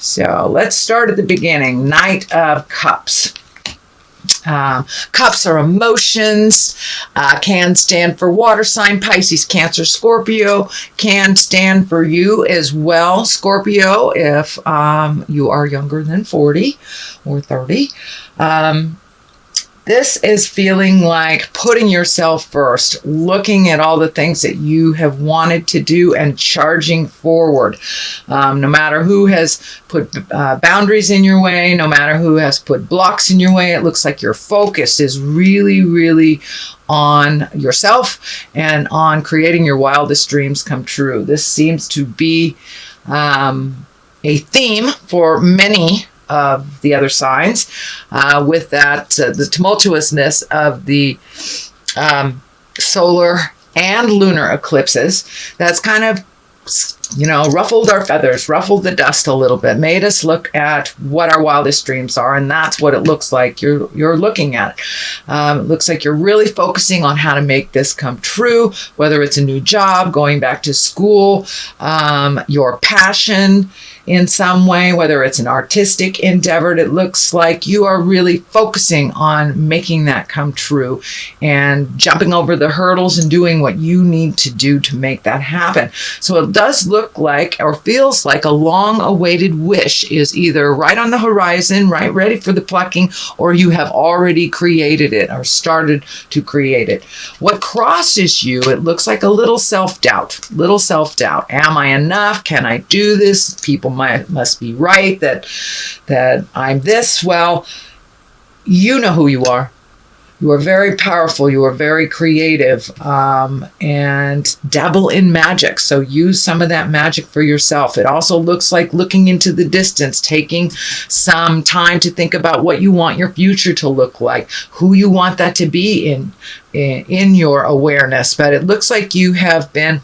So let's start at the beginning. Knight of Cups. Cups are emotions, can stand for water sign, Pisces, Cancer, Scorpio, can stand for you as well, Scorpio, if you are younger than 40 or 30. This is feeling like putting yourself first, looking at all the things that you have wanted to do and charging forward. No matter who has put boundaries in your way, no matter who has put blocks in your way, it looks like your focus is really, really on yourself and on creating your wildest dreams come true. This seems to be a theme for many of the other signs, with that the tumultuousness of the solar and lunar eclipses. That's kind of, ruffled our feathers, ruffled the dust a little bit, made us look at what our wildest dreams are, and that's what it looks like you're looking at. It looks like you're really focusing on how to make this come true, whether it's a new job, going back to school, your passion in some way, whether it's an artistic endeavor. It looks like you are really focusing on making that come true and jumping over the hurdles and doing what you need to do to make that happen. So it does look like, or feels like, a long-awaited wish is either right on the horizon, right, ready for the plucking, or you have already created it or started to create it. What crosses you, it looks like a little self-doubt. Am I enough? Can I do this? People must be right that I'm this. Well, you know who you are. You are very powerful. You are very creative, and dabble in magic. So use some of that magic for yourself. It also looks like looking into the distance, taking some time to think about what you want your future to look like, who you want that to be in your awareness. But it looks like you have been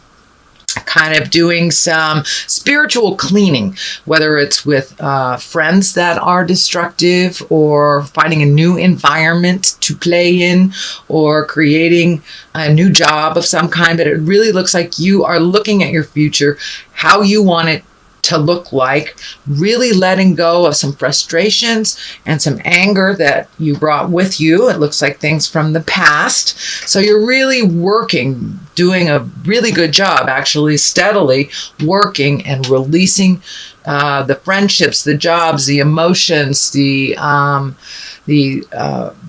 kind of doing some spiritual cleaning, whether it's with friends that are destructive, or finding a new environment to play in, or creating a new job of some kind. But it really looks like you are looking at your future, how you want it to look like, really letting go of some frustrations and some anger that you brought with you. It looks like things from the past. So you're really working, doing a really good job, actually steadily working and releasing the friendships, the jobs, the emotions, the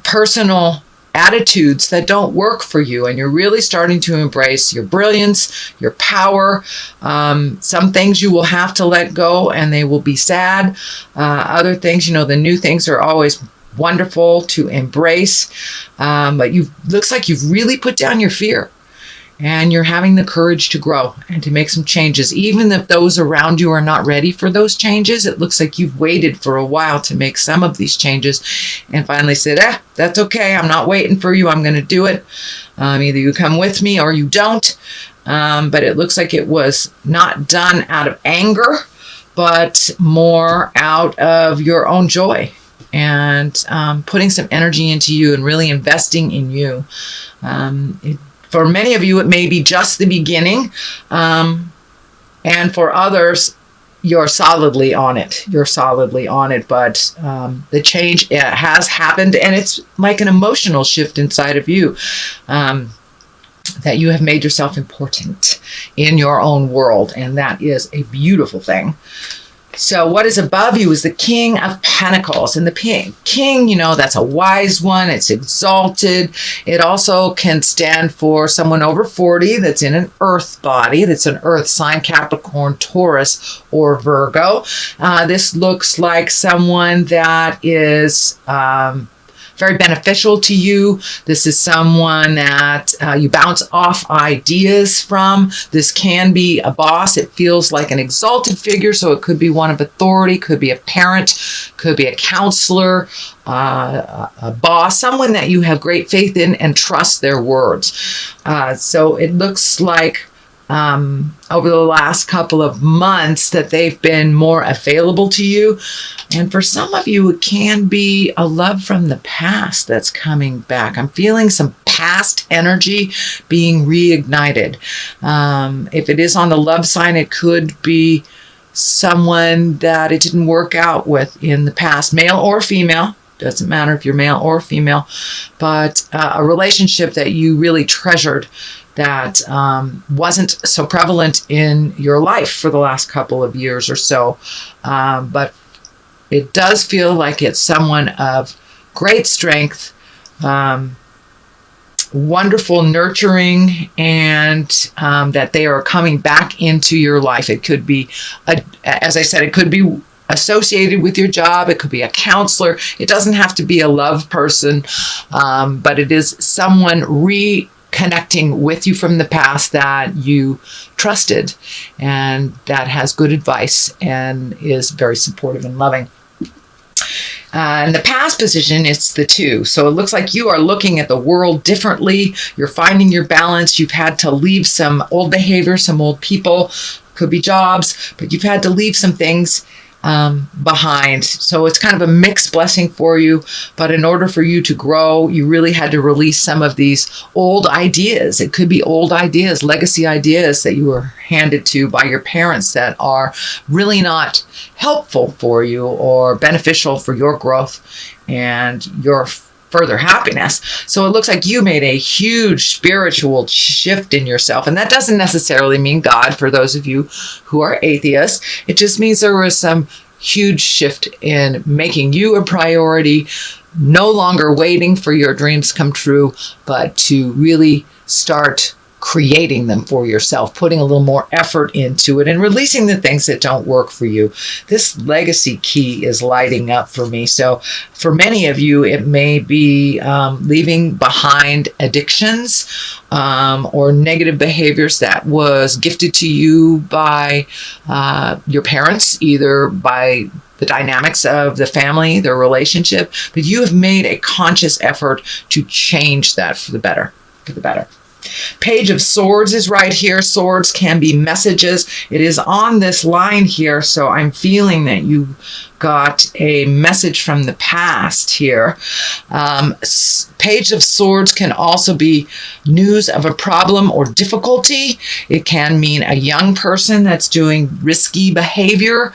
personal attitudes that don't work for you, and you're really starting to embrace your brilliance, your power. Some things you will have to let go, and they will be sad. Other things, the new things are always wonderful to embrace. But looks like you've really put down your fear, and you're having the courage to grow and to make some changes. Even if those around you are not ready for those changes, it looks like you've waited for a while to make some of these changes and finally said, that's okay. I'm not waiting for you. I'm going to do it. Either you come with me or you don't. But it looks like it was not done out of anger, but more out of your own joy, and putting some energy into you and really investing in you. For many of you, it may be just the beginning, and for others, you're solidly on it. But the change has happened, and it's like an emotional shift inside of you, that you have made yourself important in your own world, and that is a beautiful thing. So what is above you is the King of Pentacles. And the King, that's a wise one. It's exalted. It also can stand for someone over 40 that's in an earth body, that's an earth sign, Capricorn, Taurus, or Virgo. This looks like someone that is very beneficial to you. This is someone that you bounce off ideas from. This can be a boss. It feels like an exalted figure, so it could be one of authority, could be a parent, could be a counselor, a boss, someone that you have great faith in and trust their words. So it looks like over the last couple of months that they've been more available to you. And for some of you, it can be a love from the past that's coming back. I'm feeling some past energy being reignited. If it is on the love sign, it could be someone that it didn't work out with in the past, male or female. Doesn't matter if you're male or female, but a relationship that you really treasured that wasn't so prevalent in your life for the last couple of years or so. But it does feel like it's someone of great strength, wonderful nurturing, and that they are coming back into your life. It could be, as I said, it could be associated with your job. It could be a counselor. It doesn't have to be a love person, but it is someone reconnecting with you from the past that you trusted and that has good advice and is very supportive and loving. In the past position, it's the 2. So it looks like you are looking at the world differently. You're finding your balance. You've had to leave some old behavior, some old people, could be jobs, but you've had to leave some things behind. So it's kind of a mixed blessing for you. But in order for you to grow, you really had to release some of these old ideas. It could be old ideas, legacy ideas that you were handed to by your parents that are really not helpful for you or beneficial for your growth and your further happiness. So it looks like you made a huge spiritual shift in yourself. And that doesn't necessarily mean God for those of you who are atheists. It just means there was some huge shift in making you a priority, no longer waiting for your dreams come true, but to really start creating them for yourself, putting a little more effort into it and releasing the things that don't work for you. This legacy key is lighting up for me. So for many of you, it may be leaving behind addictions or negative behaviors that was gifted to you by your parents, either by the dynamics of the family, their relationship, but you have made a conscious effort to change that for the better. Page of Swords is right here. Swords can be messages. It is on this line here, so I'm feeling that you got a message from the past here. Page of Swords can also be news of a problem or difficulty. It can mean a young person that's doing risky behavior.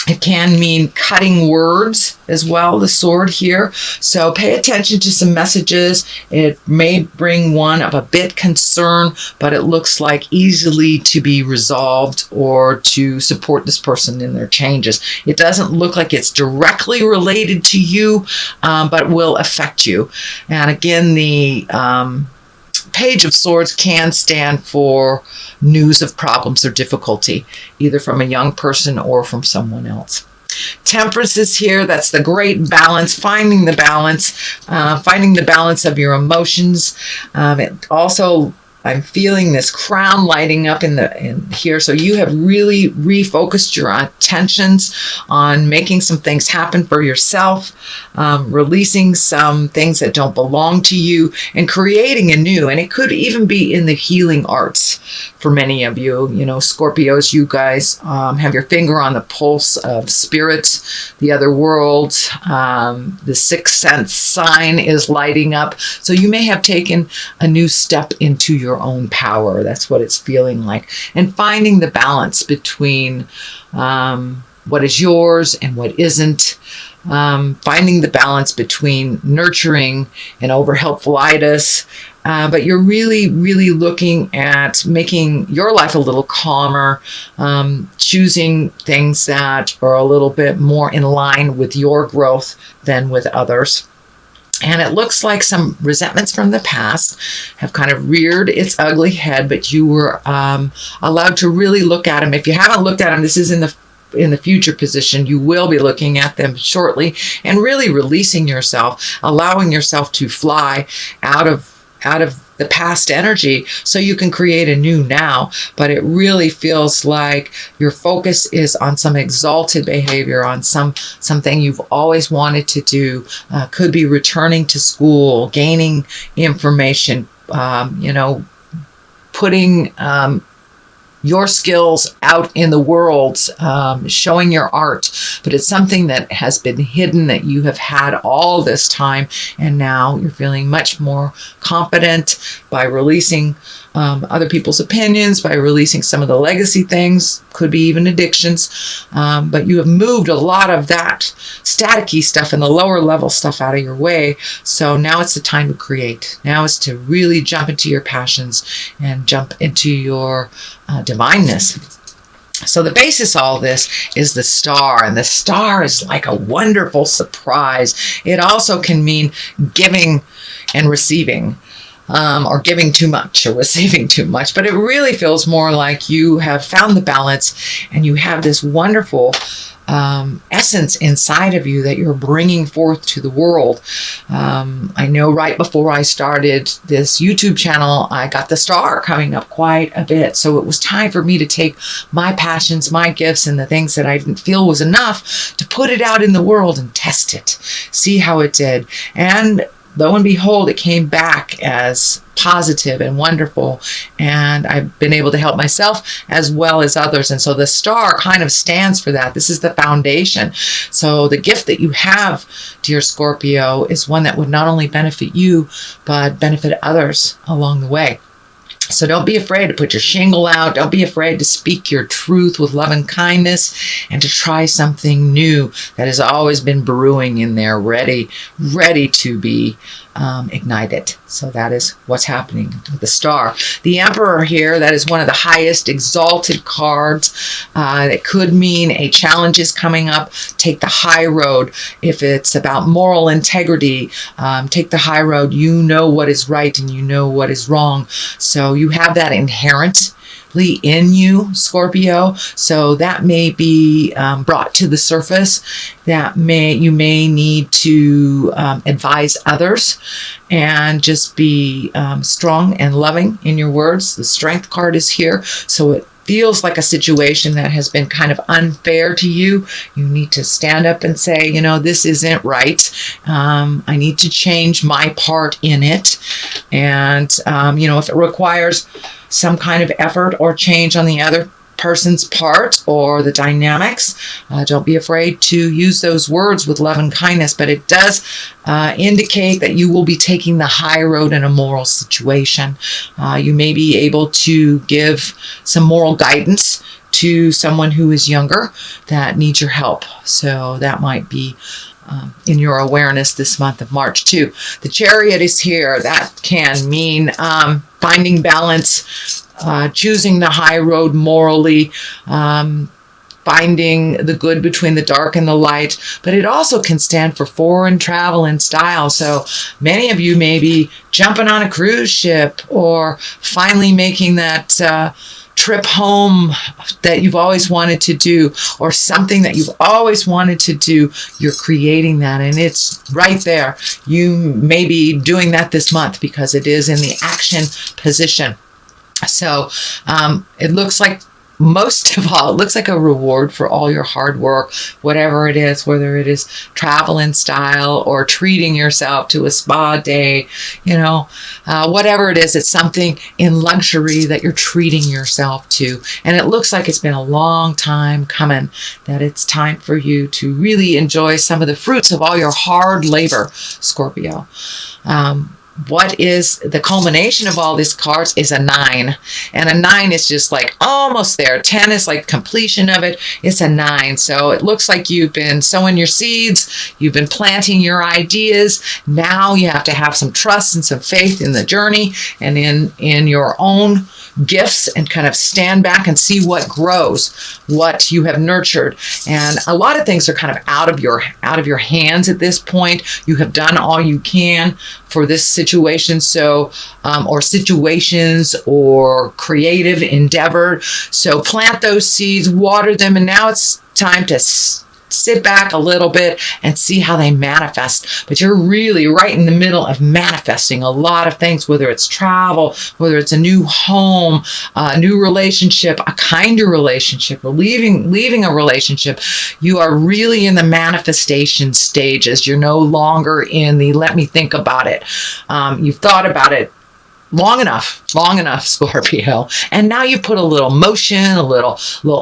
It can mean cutting words as well, the sword here. So pay attention to some messages. It may bring one of a bit concern, but it looks like easily to be resolved or to support this person in their changes. It doesn't look like it's directly related to you, but will affect you. And again, the Page of Swords can stand for news of problems or difficulty, either from a young person or from someone else. Temperance is here. That's the great balance, finding the balance of your emotions. It also, I'm feeling this crown lighting up in here. So you have really refocused your attentions on making some things happen for yourself, releasing some things that don't belong to you, and creating a new. And it could even be in the healing arts for many of you. You know, Scorpios, you guys have your finger on the pulse of spirits, the other world. The sixth sense sign is lighting up. So you may have taken a new step into your own power. That's what it's feeling like. And finding the balance between what is yours and what isn't. Finding the balance between nurturing and over helpfulitis. But you're really, really looking at making your life a little calmer, choosing things that are a little bit more in line with your growth than with others. And it looks like some resentments from the past have kind of reared its ugly head, but you were allowed to really look at them. If you haven't looked at them, this is in the future position. You will be looking at them shortly and really releasing yourself, allowing yourself to fly out of the past energy so you can create a new now. But it really feels like your focus is on some exalted behavior, on something you've always wanted to do. Could be returning to school, gaining information, putting your skills out in the world, showing your art, but it's something that has been hidden that you have had all this time, and now you're feeling much more confident by releasing other people's opinions, by releasing some of the legacy things, could be even addictions. But you have moved a lot of that staticky stuff and the lower level stuff out of your way. So now it's the time to create. Now is to really jump into your passions and jump into your divineness. So the basis of all this is the star, and the star is like a wonderful surprise. It also can mean giving and receiving, or giving too much or receiving too much, but it really feels more like you have found the balance and you have this wonderful essence inside of you that you're bringing forth to the world. I know right before I started this YouTube channel, I got the star coming up quite a bit. So it was time for me to take my passions, my gifts, and the things that I didn't feel was enough to put it out in the world and test it, see how it did. And lo and behold, it came back as positive and wonderful, and I've been able to help myself as well as others. And so the star kind of stands for that. This is the foundation. So the gift that you have, dear Scorpio, is one that would not only benefit you, but benefit others along the way. So don't be afraid to put your shingle out. Don't be afraid to speak your truth with love and kindness, and to try something new that has always been brewing in there, ready to be ignited. So that is what's happening with the star. The Emperor here, that is one of the highest exalted cards. It could mean a challenge is coming up. Take the high road. If it's about moral integrity, take the high road. You know what is right and you know what is wrong. So you have that inherently in you, Scorpio. So that may be brought to the surface. That you may need to advise others, and just be strong and loving in your words. The Strength card is here, so it feels like a situation that has been kind of unfair to you. You need to stand up and say, you know, this isn't right. I need to change my part in it. And, you know, if it requires some kind of effort or change on the other person's part or the dynamics, don't be afraid to use those words with love and kindness. But it does indicate that you will be taking the high road in a moral situation. You may be able to give some moral guidance to someone who is younger that needs your help. So that might be in your awareness this month of March too. The Chariot is here. That can mean finding balance, choosing the high road morally, finding the good between the dark and the light. But it also can stand for foreign travel and style. So many of you may be jumping on a cruise ship, or finally making that trip home that you've always wanted to do, or something that you've always wanted to do. You're creating that, and it's right there. You may be doing that this month because it is in the action position. So it looks like, most of all, it looks like a reward for all your hard work, whatever it is, whether it is travel in style or treating yourself to a spa day, you know, whatever it is, it's something in luxury that you're treating yourself to. And it looks like it's been a long time coming, that it's time for you to really enjoy some of the fruits of all your hard labor, Scorpio. What is the culmination of all these cards is a 9. And a 9 is just like almost there. 10 is like completion of it. It's a 9. So it looks like you've been sowing your seeds. You've been planting your ideas. Now you have to have some trust and some faith in the journey and in your own gifts, and kind of stand back and see what grows, what you have nurtured. And a lot of things are kind of out of your hands at this point. You have done all you can for this situation, so or situations or creative endeavor. So plant those seeds, water them, and now it's time to sit back a little bit and see how they manifest. But you're really right in the middle of manifesting a lot of things, whether it's travel, whether it's a new home, a new relationship, a kinder relationship, or leaving a relationship. You are really in the manifestation stages. You're no longer in the let me think about it. You've thought about it long enough, Scorpio. And now you put a little motion, a little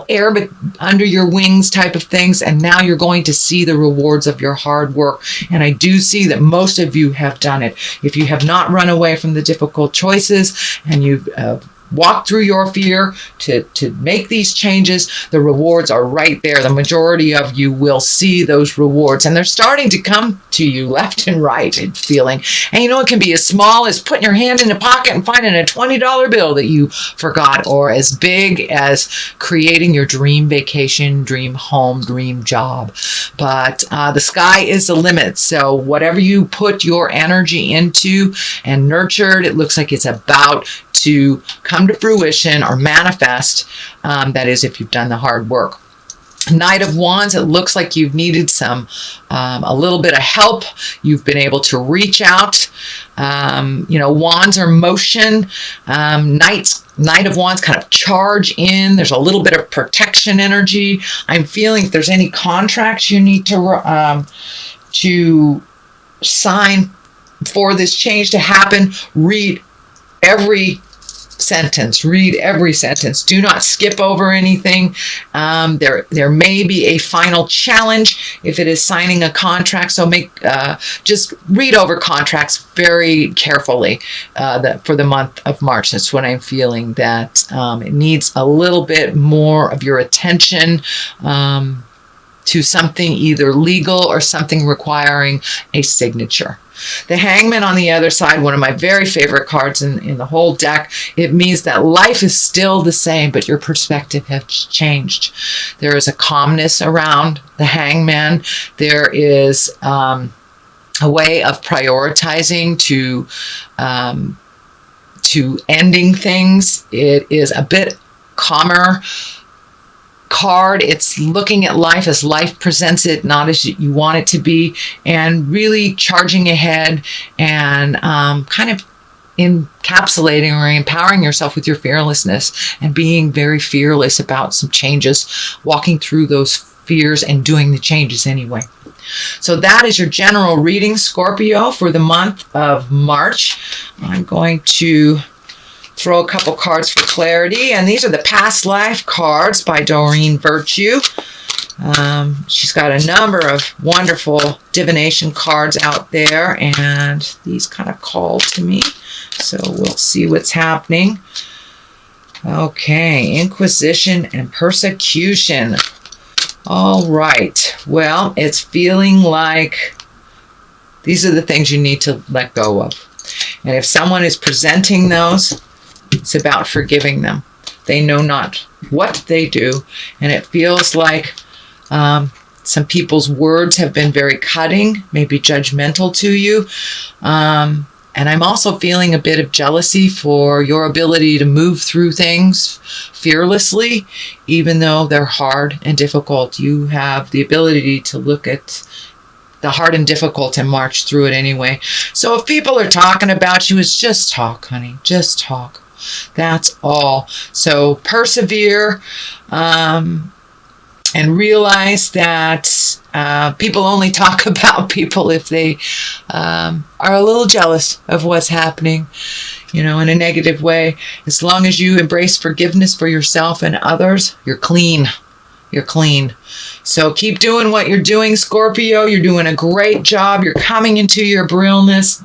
air under your wings type of things. And now you're going to see the rewards of your hard work. And I do see that most of you have done it. If you have not run away from the difficult choices and you've walk through your fear to make these changes, the rewards are right there. The majority of you will see those rewards, and they're starting to come to you left and right in feeling. And you know, it can be as small as putting your hand in a pocket and finding a $20 bill that you forgot, or as big as creating your dream vacation, dream home, dream job. But the sky is the limit. So whatever you put your energy into and nurtured, it looks like it's about to come to fruition or manifest. That is, if you've done the hard work. Knight of Wands, it looks like you've needed a little bit of help. You've been able to reach out. Wands are motion. Knight of Wands kind of charge in. There's a little bit of protection energy. I'm feeling if there's any contracts you need to sign for this change to happen, read every sentence. Do not skip over anything. There may be a final challenge if it is signing a contract. So just read over contracts very carefully for the month of March. That's what I'm feeling, that it needs a little bit more of your attention to something either legal or something requiring a signature. The Hangman on the other side, one of my very favorite cards in the whole deck. It means that life is still the same, but your perspective has changed. There is a calmness around the Hangman. There is a way of prioritizing to ending things. It is a bit calmer card. It's looking at life as life presents it, not as you want it to be, and really charging ahead and kind of encapsulating or empowering yourself with your fearlessness and being very fearless about some changes, walking through those fears and doing the changes anyway. So that is your general reading, Scorpio, for the month of March. I'm going to throw a couple cards for clarity, and these are the past life cards by Doreen Virtue. She's got a number of wonderful divination cards out there, and these kind of call to me, so we'll see what's happening. Okay, Inquisition and Persecution. All right, well, it's feeling like these are the things you need to let go of, and if someone is presenting those, it's about forgiving them. They know not what they do. And it feels like some people's words have been very cutting, maybe judgmental to you. And I'm also feeling a bit of jealousy for your ability to move through things fearlessly, even though they're hard and difficult. You have the ability to look at the hard and difficult and march through it anyway. So if people are talking about you, it's just talk, honey. Just talk. That's all. So persevere and realize that people only talk about people if they are a little jealous of what's happening, in a negative way. As long as you embrace forgiveness for yourself and others, you're clean. You're clean. So keep doing what you're doing, Scorpio. You're doing a great job. You're coming into your brilliantness.